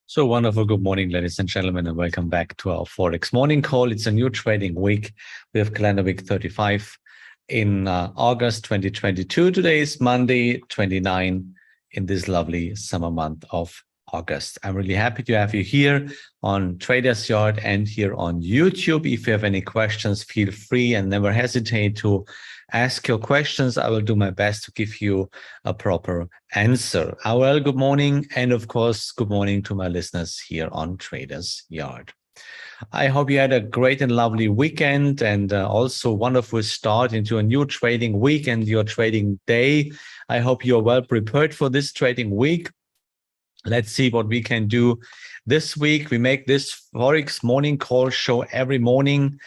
So wonderful. Good morning, ladies and gentlemen, and welcome back to our Forex morning call. It's a new trading week. We have calendar week 35 in August 2022. Today is Monday 29 in this lovely summer month of August. I'm really happy to have you here on Traders Yard and here on YouTube. If you have any questions, feel free and never hesitate to ask your questions. I will do my best to give you a proper answer. Well, good morning. And of course, good morning to my listeners here on Traders Yard. I hope you had a great and lovely weekend and also wonderful start into a new trading week and your trading day. I hope you're well prepared for this trading week. Let's see what we can do this week. We make this Forex morning call show every morning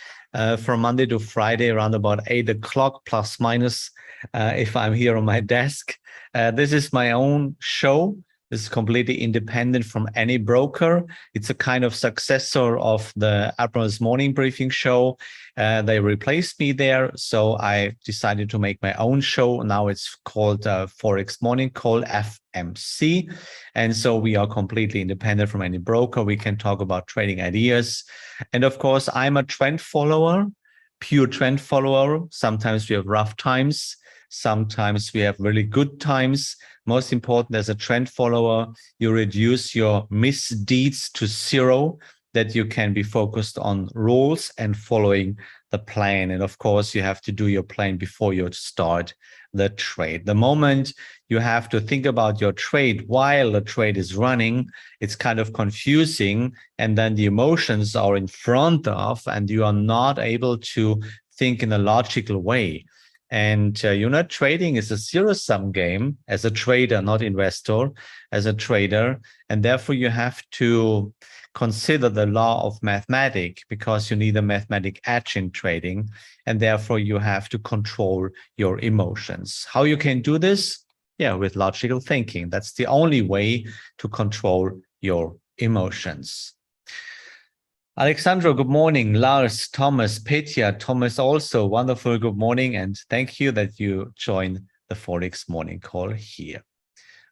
from Monday to Friday around about 8 o'clock plus minus if I'm here on my desk. This is my own show. This is completely independent from any broker. It's a kind of successor of the Admiral's Morning Briefing show. They replaced me there, so I decided to make my own show. Now it's called Forex Morning Call, FMC. And so we are completely independent from any broker. We can talk about trading ideas. And of course, I'm a trend follower, pure trend follower. Sometimes we have rough times. Sometimes we have really good times. Most important, as a trend follower, you reduce your misdeeds to zero, that you can be focused on rules and following the plan. And of course, you have to do your plan before you start the trade. The moment you have to think about your trade while the trade is running, it's kind of confusing. And then the emotions are in front of, and you are not able to think in a logical way. And trading is a zero-sum game as a trader, not investor, as a trader. And therefore, you have to consider the law of mathematics because you need a mathematic edge in trading. And therefore, you have to control your emotions. How you can do this? Yeah, with logical thinking. That's the only way to control your emotions. Alexandro, good morning. Lars, Thomas, Petya, Thomas also, wonderful good morning. And thank you that you joined the Forex morning call here.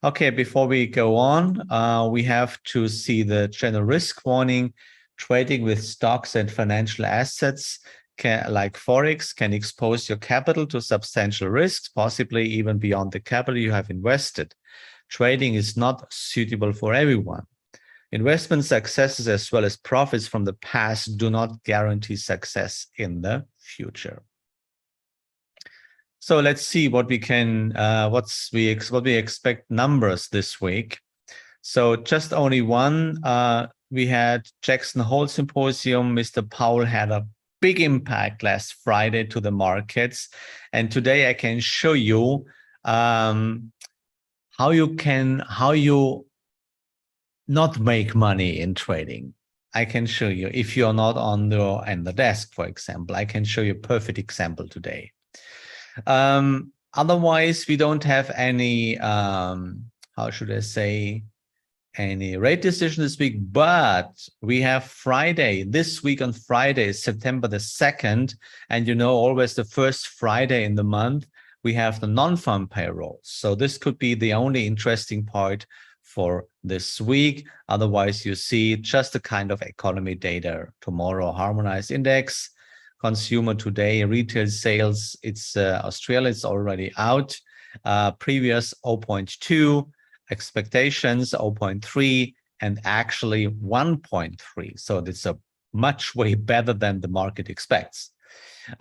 Okay, before we go on, we have to see the general risk warning. Trading with stocks and financial assets like Forex can expose your capital to substantial risks, possibly even beyond the capital you have invested. Trading is not suitable for everyone. Investment successes as well as profits from the past do not guarantee success in the future. So let's see what we can, what we expect numbers this week. So just only one, we had Jackson Hole Symposium. Mr. Powell had a big impact last Friday to the markets. And today I can show you how you not make money in trading. I can show you if you're not on the desk, for example. I can show you a perfect example today. Otherwise, we don't have any, how should I say, any rate decision this week, but we have Friday. This week on Friday is September the 2nd. And always the first Friday in the month, we have the non-farm payrolls. So this could be the only interesting part for this week. Otherwise, you see just the kind of economy data tomorrow. Harmonized index, consumer today, retail sales. It's Australia. It's already out. Previous 0.2, expectations 0.3, and actually 1.3. So it's a much way better than the market expects.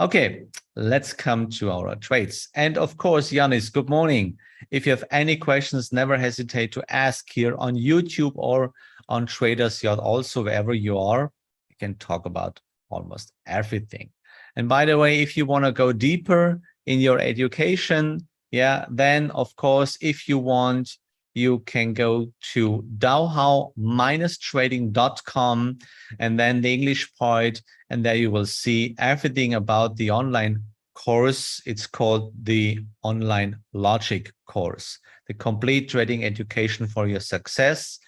Okay, let's come to our trades. And of course, Yanis, good morning. If you have any questions, never hesitate to ask here on YouTube or on Traders Yard. Also, wherever you are, you can talk about almost everything. And by the way, if you want to go deeper in your education, then of course, if you want, you can go to DowHow-trading.com and then the English part, and there you will see everything about the online course. It's called the Online Logic course, the complete trading education for your success.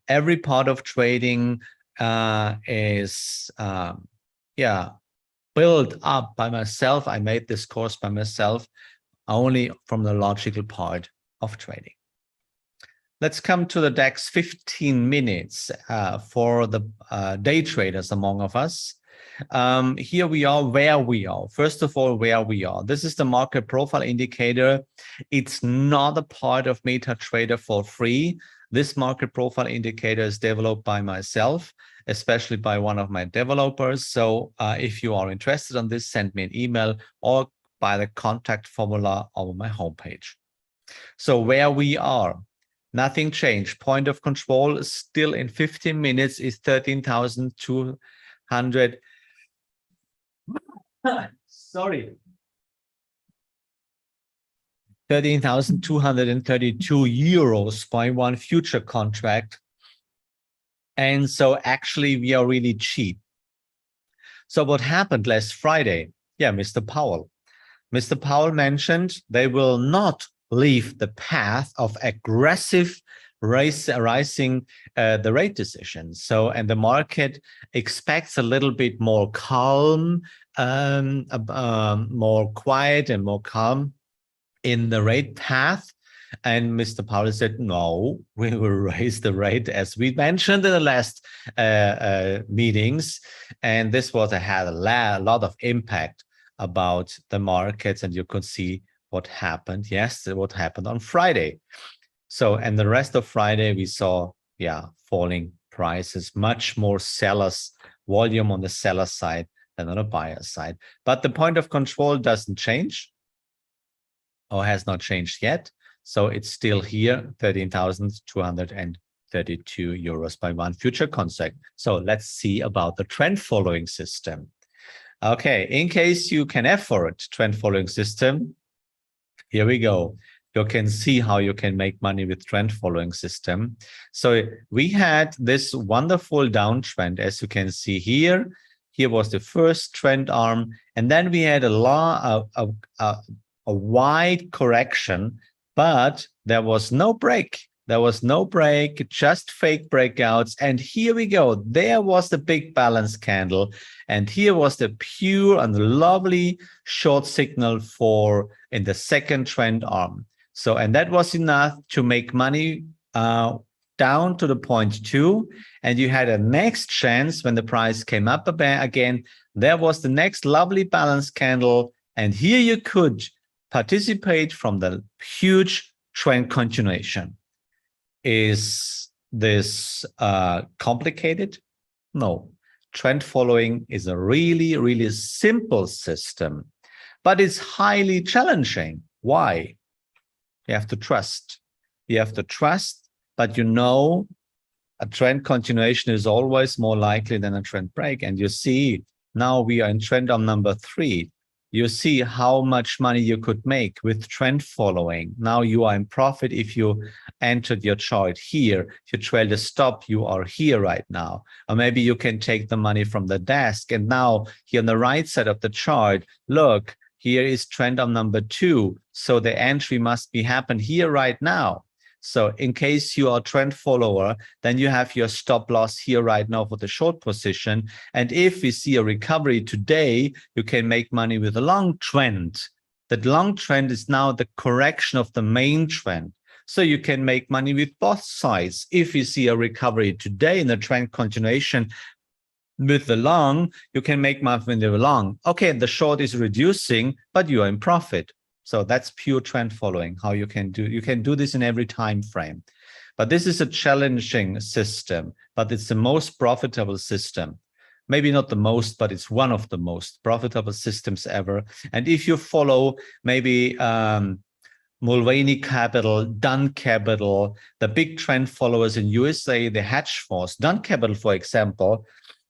Every part of trading is built up by myself. I made this course by myself, only from the logical part of trading. Let's come to the DAX 15 minutes for the day traders among of us. Here we are where we are. First of all, where we are. This is the market profile indicator. It's not a part of MetaTrader for free. This market profile indicator is developed by myself, especially by one of my developers. So if you are interested in this, send me an email or by the contact formula on my homepage. So where we are, nothing changed. Point of control still in 15 minutes is 13,200. Sorry. 13,232 euros by one future contract. And so actually we are really cheap. So what happened last Friday? Yeah, Mr. Powell. Mr. Powell mentioned they will not leave the path of aggressive rising the rate decision. So, and the market expects a little bit more calm, more quiet and more calm in the rate path. And Mr. Powell said, no, we will raise the rate as we mentioned in the last meetings. And this had a lot of impact about the markets. And you could see what happened. Yes, what happened on Friday. So, and the rest of Friday, we saw, yeah, falling prices, much more sellers, volume on the seller side than on the buyer side. But the point of control doesn't change or has not changed yet. So it's still here, 13,232 euros by one future contract. So let's see about the trend following system. Okay, in case you can afford trend following system, here we go. You can see how you can make money with trend following system. So we had this wonderful downtrend, as you can see here. Here was the first trend arm, and then we had a wide correction, but there was no break. There was no break, just fake breakouts. And here we go. There was the big balance candle. And here was the pure and lovely short signal for in the second trend arm. So, and that was enough to make money down to the 0.2. And you had a next chance when the price came up again. There was the next lovely balance candle. And here you could participate from the huge trend continuation. Is this complicated? No. Trend following is a really, really simple system, but it's highly challenging. Why? You have to trust. You have to trust, but you know a trend continuation is always more likely than a trend break. And you see, now we are in trend on number 3. You see how much money you could make with trend following. Now you are in profit if you entered your chart here. If you trail the stop, you are here right now. Or maybe you can take the money from the desk. And now here on the right side of the chart, look, here is trend on number 2. So the entry must be happen here right now. So in case you are a trend follower, then you have your stop loss here right now for the short position. And if we see a recovery today, you can make money with a long trend. That long trend is now the correction of the main trend. So you can make money with both sides. If you see a recovery today in the trend continuation with the long, you can make money with the long. Okay, the short is reducing, but you are in profit. So that's pure trend following, how you can do this in every time frame. But this is a challenging system, but it's the most profitable system. Maybe not the most, but it's one of the most profitable systems ever. And if you follow maybe Mulvaney Capital, Dunn Capital, the big trend followers in USA, the hedge funds, Dunn Capital, for example,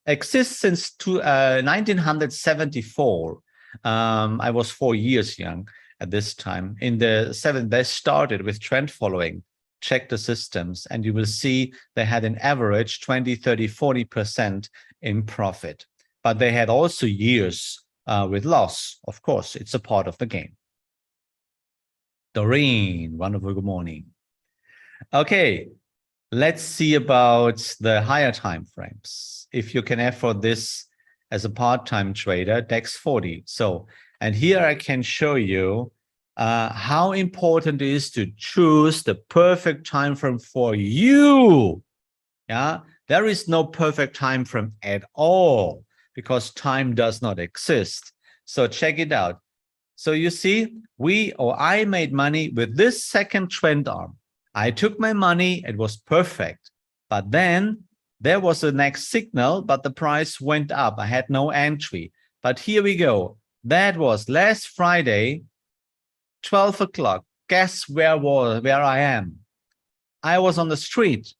exists since 1974. I was 4 years young at this time. In the 70s, they started with trend following. Check the systems, and you will see they had an average 20, 30, 40% in profit. But they had also years with loss. Of course, it's a part of the game. Doreen, wonderful good morning. Okay, let's see about the higher time frames. If you can afford this as a part-time trader, DAX 40. So, and here I can show you how important it is to choose the perfect time frame for you. Yeah, there is no perfect time frame at all because time does not exist. So check it out. So you see, I made money with this second trend arm. I took my money, it was perfect. But then there was the next signal, but the price went up. I had no entry. But here we go. That was last Friday, 12 o'clock. Guess where I am? I was on the street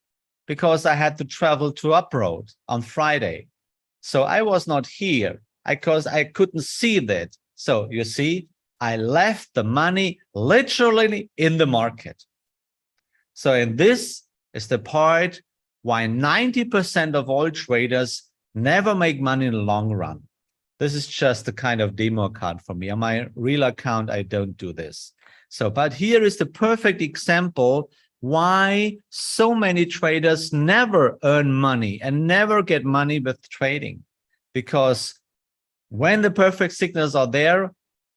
because I had to travel to Uproad on Friday. So I was not here because I couldn't see that. So you see, I left the money literally in the market. So and this is the part why 90% of all traders never make money in the long run. This is just a kind of demo account for me. On my real account, I don't do this. So, but here is the perfect example why so many traders never earn money and never get money with trading. Because when the perfect signals are there,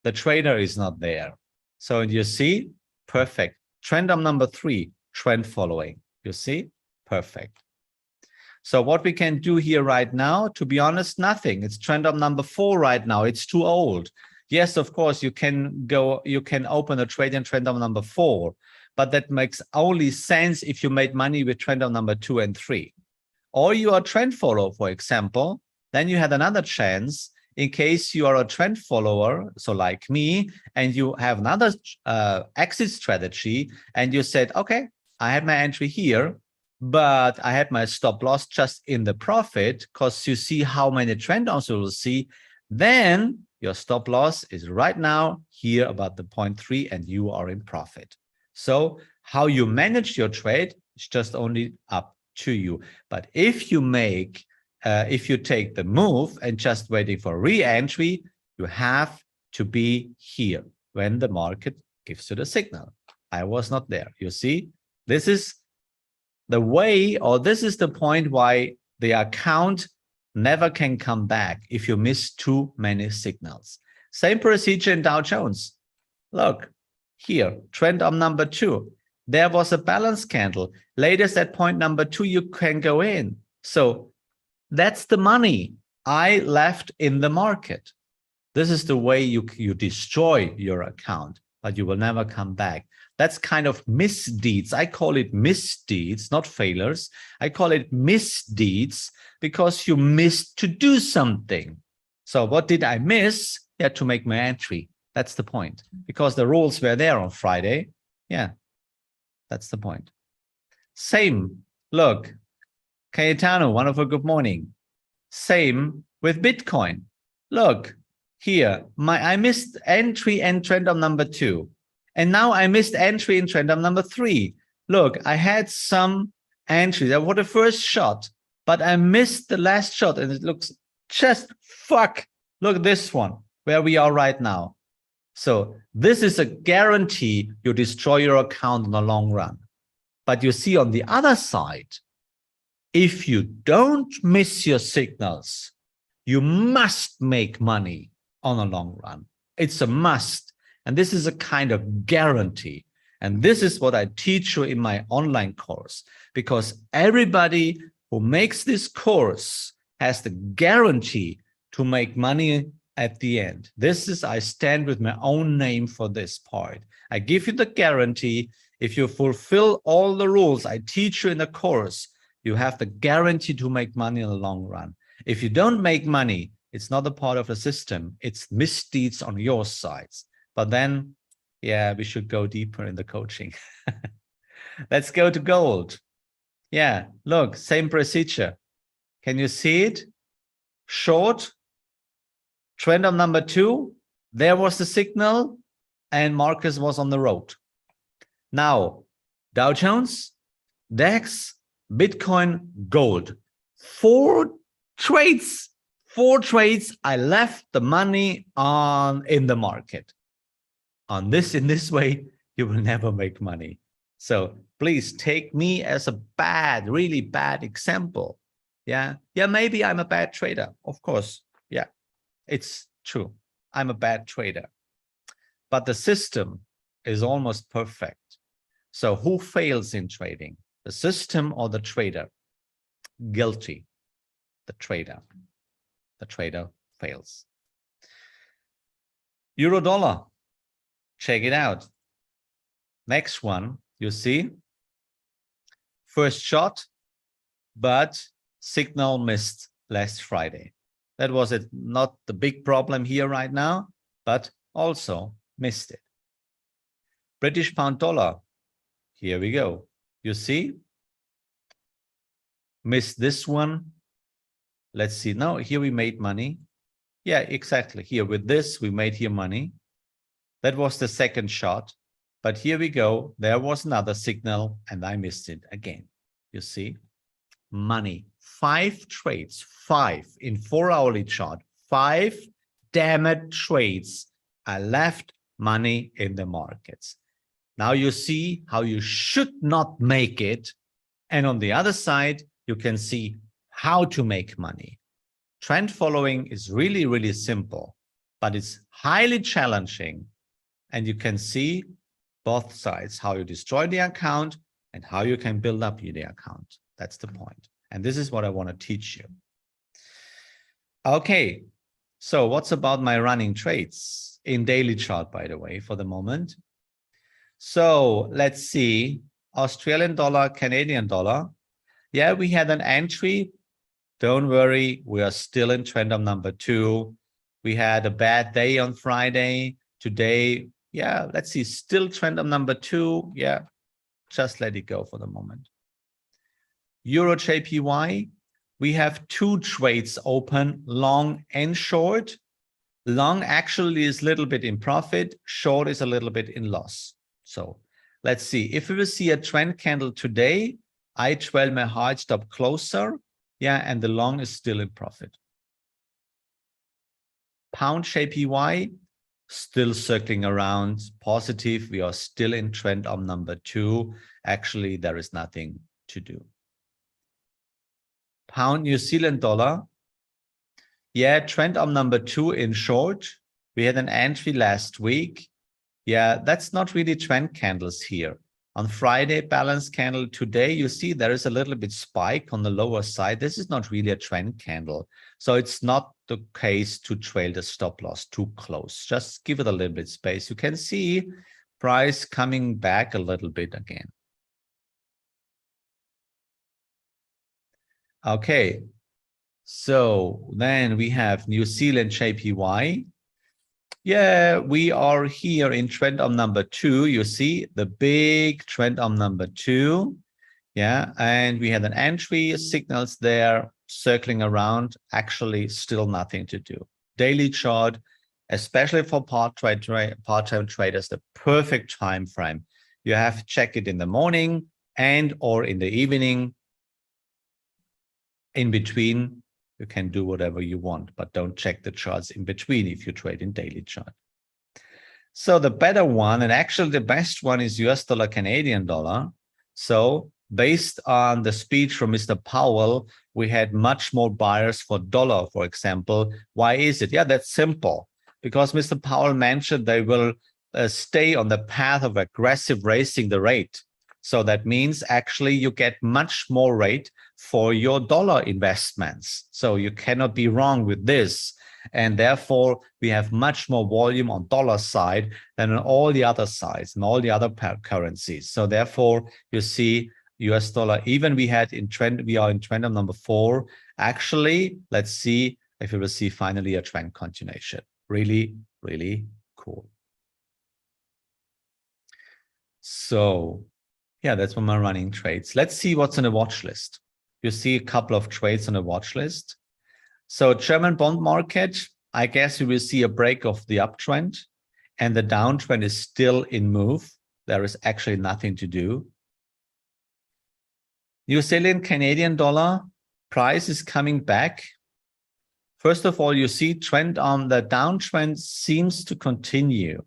the trader is not there. So you see, perfect. Trend on number 3, trend following. You see, perfect. So what we can do here right now, to be honest, nothing. It's trend on number 4 right now. It's too old. Yes, of course, you can open a trade in trend on number 4, but that makes only sense if you made money with trend on number 2 and 3. Or you are a trend follower, for example, then you had another chance in case you are a trend follower, so like me, and you have another exit strategy, and you said, okay, I had my entry here, but I had my stop loss just in the profit, because you see how many trend arms you will see, then your stop loss is right now here about the 0.3 and you are in profit. So how you manage your trade is just only up to you. But if you make, if you take the move and just waiting for re-entry, you have to be here when the market gives you the signal. I was not there. You see, this is the way, or this is the point why the account never can come back if you miss too many signals. Same procedure in Dow Jones. Look here, trend on number 2. There was a balance candle. Latest at point number 2, you can go in. So that's the money I left in the market. This is the way you destroy your account, but you will never come back. That's kind of misdeeds. I call it misdeeds, not failures. I call it misdeeds because you missed to do something. So what did I miss? Yeah, to make my entry. That's the point. Because the rules were there on Friday. Yeah, that's the point. Same. Look, Cayetano, wonderful good morning. Same with Bitcoin. Look here, I missed entry and trend on number 2. And now I missed entry in trend on number 3. Look, I had some entries. I was the first shot, but I missed the last shot. And it looks just fuck. Look at this one, where we are right now. So this is a guarantee you destroy your account in the long run. But you see on the other side, if you don't miss your signals, you must make money on a long run. It's a must. And this is a kind of guarantee. And this is what I teach you in my online course, because everybody who makes this course has the guarantee to make money at the end. This is, I stand with my own name for this part. I give you the guarantee. If you fulfill all the rules I teach you in the course, you have the guarantee to make money in the long run. If you don't make money, it's not a part of the system. It's misdeeds on your sides. But then, yeah, we should go deeper in the coaching. Let's go to gold. Yeah, look, same procedure. Can you see it? Short, trend on number 2. There was the signal and Marcus was on the road. Now, Dow Jones, DAX, Bitcoin, gold. 4 trades. 4 trades. I left the money in the market. In this way, you will never make money. So please take me as a really bad example. Yeah, maybe I'm a bad trader. Of course, yeah, it's true. I'm a bad trader. But the system is almost perfect. So who fails in trading? The system or the trader? Guilty. The trader. The trader fails. Euro dollar. Check it out. Next one, you see. First shot, but signal missed last Friday. That was not the big problem here right now, but also missed it. British pound dollar. Here we go. You see? Missed this one. Let's see. Now, here we made money. Yeah, exactly. Here with this, we made here money. That was the second shot. But here we go. There was another signal, and I missed it again. You see? Money. 5 trades. 5 in 4-hourly chart. 5 damn trades. I left money in the markets. Now you see how you should not make it. And on the other side, you can see how to make money. Trend following is really, really simple, but it's highly challenging. And you can see both sides, how you destroy the account and how you can build up the account. That's the point. And this is what I want to teach you. Okay, so what's about my running trades in daily chart, by the way, for the moment? So let's see, Australian dollar, Canadian dollar. Yeah, we had an entry. Don't worry, we are still in trend of number 2. We had a bad day on Friday. Today, yeah, let's see, still trend of number 2. Yeah, just let it go for the moment. Euro JPY, we have 2 trades open, long and short. Long actually is a little bit in profit, short is a little bit in loss. So let's see, if we will see a trend candle today, I trail my hard stop closer, yeah, and the long is still in profit. Pound JPY, still circling around, positive, we are still in trend of number 2. Actually, there is nothing to do. Pound New Zealand dollar, yeah, trend of number 2 in short. We had an entry last week. Yeah, that's not really trend candles here. On Friday, balance candle. Today, you see there is a little bit spike on the lower side. This is not really a trend candle. So it's not the case to trail the stop loss too close. Just give it a little bit space. You can see price coming back a little bit again. Okay, so then we have New Zealand JPY. Yeah, we are here in trend of number 2. You see the big trend of number 2. Yeah, and we had an entry signals there circling around. Actually, still nothing to do. Daily chart, especially for part-time traders, the perfect time frame. You have to check it in the morning and or in the evening. In between, you can do whatever you want, but don't check the charts in between if you trade in daily chart. So the better one, and actually the best one, is US dollar, Canadian dollar. So based on the speech from Mr. Powell, we had much more buyers for dollar, for example. Why is it? Yeah, that's simple. Because Mr. Powell mentioned they will stay on the path of aggressive raising the rate. So that means actually you get much more rate for your dollar investments. So you cannot be wrong with this. And therefore, we have much more volume on dollar side than on all the other sides and all the other currencies. So therefore, you see US dollar, even we are in trend of number 4. Actually, let's see if we will see finally a trend continuation. Really, really cool. So yeah, that's one of my running trades. Let's see what's on the watch list. You see a couple of trades on the watch list. So German bond market, I guess we will see a break of the uptrend, and the downtrend is still in move. There is actually nothing to do. New Zealand Canadian dollar price is coming back. First of all, you see trend on the downtrend seems to continue.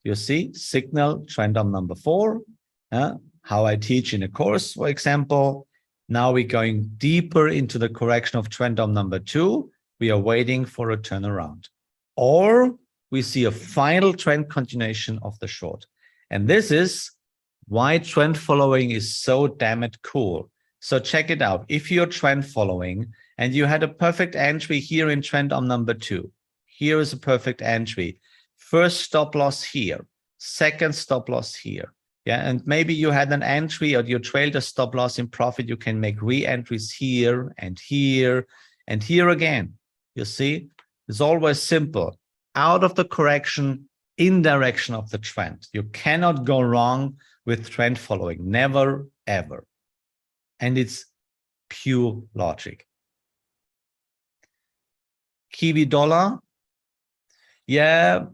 You see signal trend on number 4. How I teach in a course, for example. Now we're going deeper into the correction of trend on number 2. We are waiting for a turnaround. Or we see a final trend continuation of the short. And this is why trend following is so damn it cool. So check it out. If you're trend following and you had a perfect entry here in trend on number 2, here is a perfect entry. First stop loss here, second stop loss here. Yeah, and maybe you had an entry or you trailed a stop loss in profit. You can make re-entries here and here and here again. You see, it's always simple. Out of the correction, in direction of the trend. You cannot go wrong with trend following. Never, ever. And it's pure logic. Kiwi dollar. Yeah.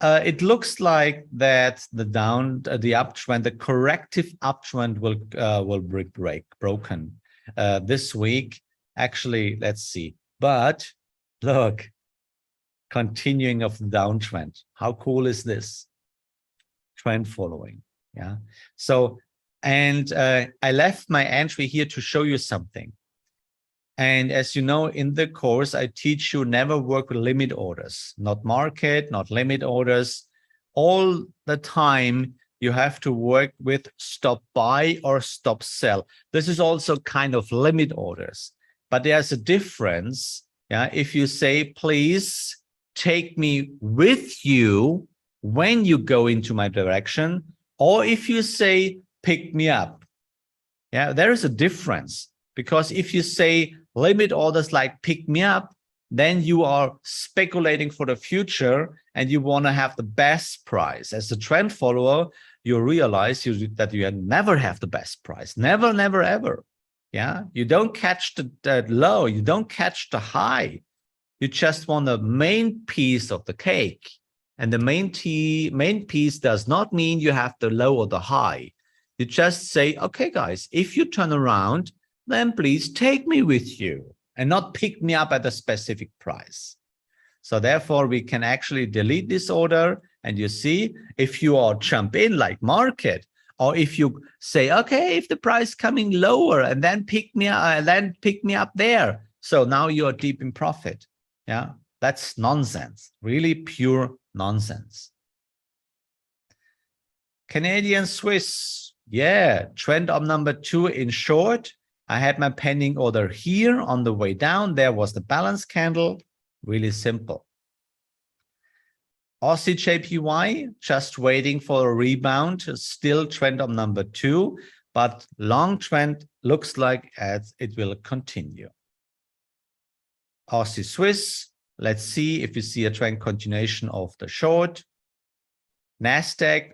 It looks like that the uptrend, the corrective uptrend will be broken this week. Actually, let's see. But look, continuing of the downtrend. How cool is this? Trend following. Yeah. So, and I left my entry here to show you something. And as you know, in the course, I teach you never work with limit orders, not market, not limit orders. All the time, you have to work with stop buy or stop sell. This is also kind of limit orders, but there's a difference. Yeah, if you say, please take me with you when you go into my direction, or if you say, pick me up. Yeah, there is a difference. Because if you say limit orders like pick me up, then you are speculating for the future and you want to have the best price. As a trend follower, you realize that you never have the best price. Never, never, ever. Yeah, you don't catch the low. You don't catch the high. You just want the main piece of the cake. And the main piece does not mean you have the low or the high. You just say, okay, guys, if you turn around, then please take me with you and not pick me up at a specific price. So therefore, we can actually delete this order. And you see, if you are jump in like market, or if you say, okay, if the price coming lower and then pick me up there. So now you are deep in profit. Yeah, that's nonsense, really pure nonsense. Canadian Swiss, yeah, trend of number 2 in short. I had my pending order here on the way down. There was the balance candle, really simple. Aussie JPY, just waiting for a rebound, still trend of number 2, but long trend looks like as it will continue. Aussie Swiss, let's see if we see a trend continuation of the short. NASDAQ,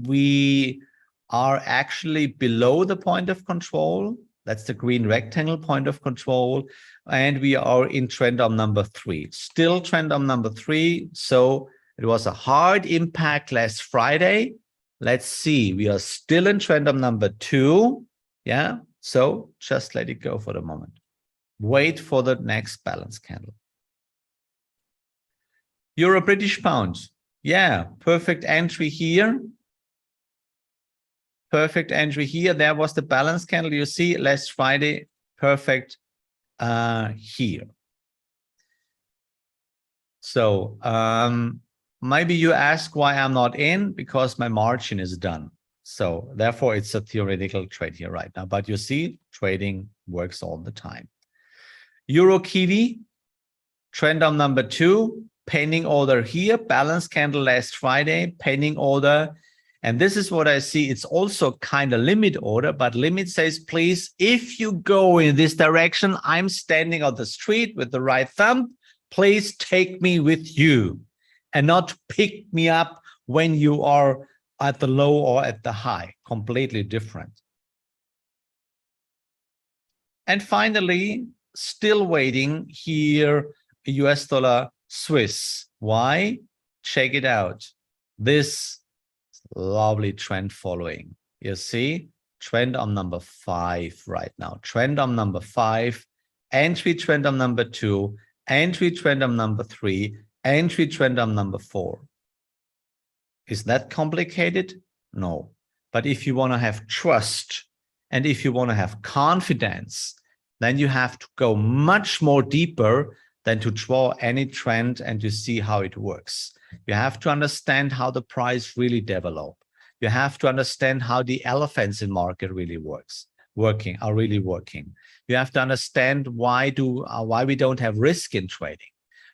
we are actually below the point of control. That's the green rectangle point of control. And we are in trend of number 3, still trend of number 3. So it was a hard impact last Friday. Let's see, we are still in trend of number 2. Yeah, so just let it go for the moment. Wait for the next balance candle. Euro British pound. Yeah, perfect entry here. Perfect entry here. There was the balance candle. You see last Friday, perfect here. So maybe you ask why I'm not in, because my margin is done. So therefore, it's a theoretical trade here right now. But you see, trading works all the time. Euro Kiwi, trend on number 2, pending order here, balance candle last Friday, pending order. And this is what I see. It's also kind of limit order, but limit says, please, if you go in this direction, I'm standing on the street with the right thumb, please take me with you and not pick me up when you are at the low or at the high. Completely different. And finally, still waiting here, US dollar Swiss. Why? Check it out. This lovely trend following. You see, trend on number 5 right now. Trend on number 5, entry trend on number 2, entry trend on number 3, entry trend on number 4. Is that complicated? No. But if you want to have trust and if you want to have confidence, then you have to go much more deeper than to draw any trend and to see how it works. You have to understand how the price really develop. You have to understand how the elephants in market really are really working. You have to understand why we don't have risk in trading.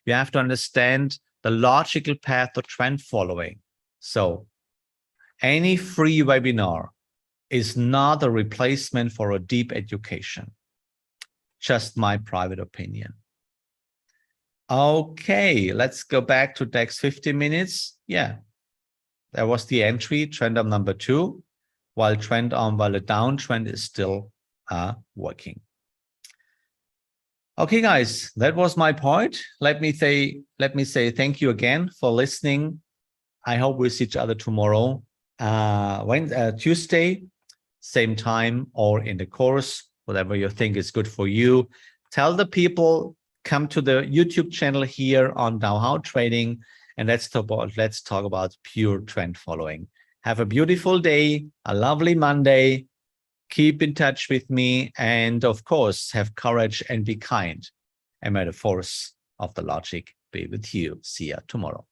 You have to understand the logical path of trend following. So any free webinar is not a replacement for a deep education. Just my private opinion. Okay, let's go back to next 50 minutes. Yeah, there was the entry, trend arm number 2, while the downtrend is still working. Okay, guys, that was my point. Let me say thank you again for listening. I hope we'll see each other tomorrow, Tuesday, same time, or in the course, whatever you think is good for you. Tell the people, come to the YouTube channel here on DowHow Trading, and let's talk about pure trend following. Have a beautiful day, a lovely Monday. Keep in touch with me, and of course, have courage and be kind. And may the force of the logic be with you. See ya tomorrow.